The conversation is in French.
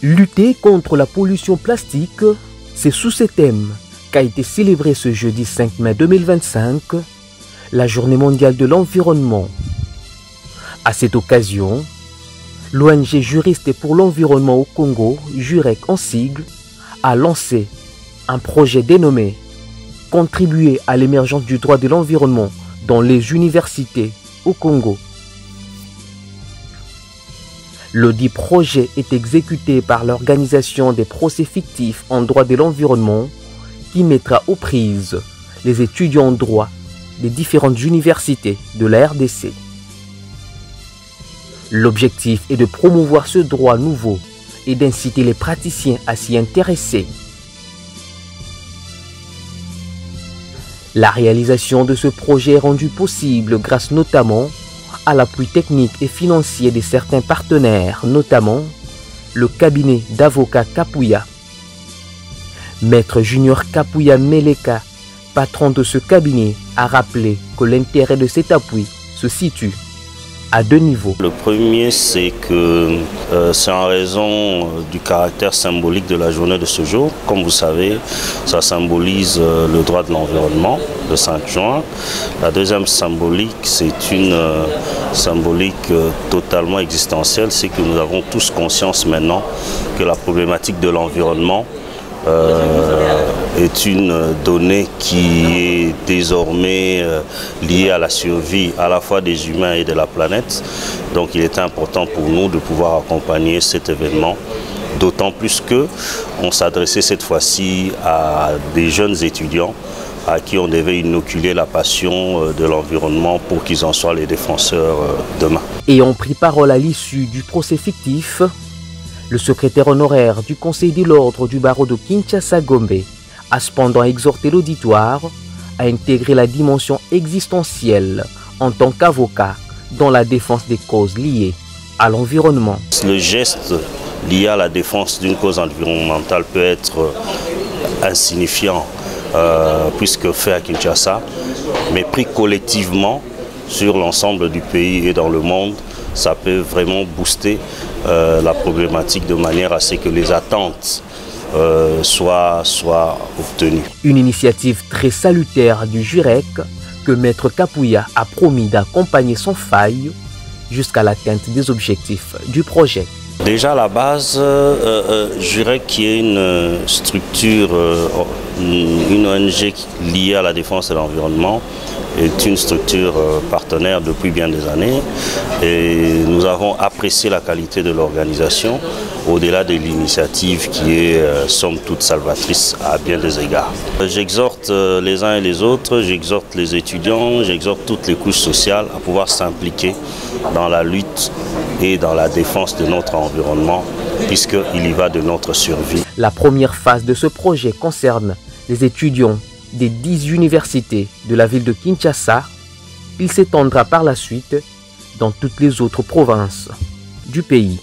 Lutter contre la pollution plastique, c'est sous ce thème qu'a été célébrée ce jeudi 5 mai 2025 la Journée mondiale de l'environnement. À cette occasion, l'ONG Juristes pour l'environnement au Congo, JUREC en sigle, a lancé un projet dénommé « Contribuer à l'émergence du droit de l'environnement dans les universités au Congo ». Le dit projet est exécuté par l'organisation des procès fictifs en droit de l'environnement qui mettra aux prises les étudiants en droit des différentes universités de la RDC. L'objectif est de promouvoir ce droit nouveau et d'inciter les praticiens à s'y intéresser. La réalisation de ce projet est rendue possible grâce notamment à l'appui technique et financier de certains partenaires, notamment le cabinet d'avocats Kapouya. Maître Junior Kapouya Meleka, patron de ce cabinet, a rappelé que l'intérêt de cet appui se situe à deux niveaux. Le premier, c'est que c'est en raison du caractère symbolique de la journée de ce jour. Comme vous savez, ça symbolise le droit de l'environnement, le 5 juin. La deuxième symbolique, c'est une symbolique totalement existentielle. C'est que nous avons tous conscience maintenant que la problématique de l'environnement est une donnée qui est désormais liée à la survie à la fois des humains et de la planète. Donc il est important pour nous de pouvoir accompagner cet événement, d'autant plus qu'on s'adressait cette fois-ci à des jeunes étudiants à qui on devait inoculer la passion de l'environnement pour qu'ils en soient les défenseurs demain. Ayant pris parole à l'issue du procès fictif, le secrétaire honoraire du Conseil de l'ordre du barreau de Kinshasa-Gombe a cependant exhorté l'auditoire à intégrer la dimension existentielle en tant qu'avocat dans la défense des causes liées à l'environnement. Le geste lié à la défense d'une cause environnementale peut être insignifiant puisque fait à Kinshasa, mais pris collectivement sur l'ensemble du pays et dans le monde, ça peut vraiment booster la problématique de manière à ce que les attentes soient obtenues. Une initiative très salutaire du JUREC que Maître Kapouya a promis d'accompagner sans faille jusqu'à l'atteinte des objectifs du projet. Déjà à la base, JUREC qui est une structure, une ONG liée à la défense de l'environnement, est une structure partenaire depuis bien des années et nous avons apprécié la qualité de l'organisation au-delà de l'initiative qui est somme toute salvatrice à bien des égards. J'exhorte les uns et les autres, j'exhorte les étudiants, j'exhorte toutes les couches sociales à pouvoir s'impliquer dans la lutte et dans la défense de notre environnement puisqu'il y va de notre survie. La première phase de ce projet concerne les étudiants des 10 universités de la ville de Kinshasa. Il s'étendra par la suite dans toutes les autres provinces du pays.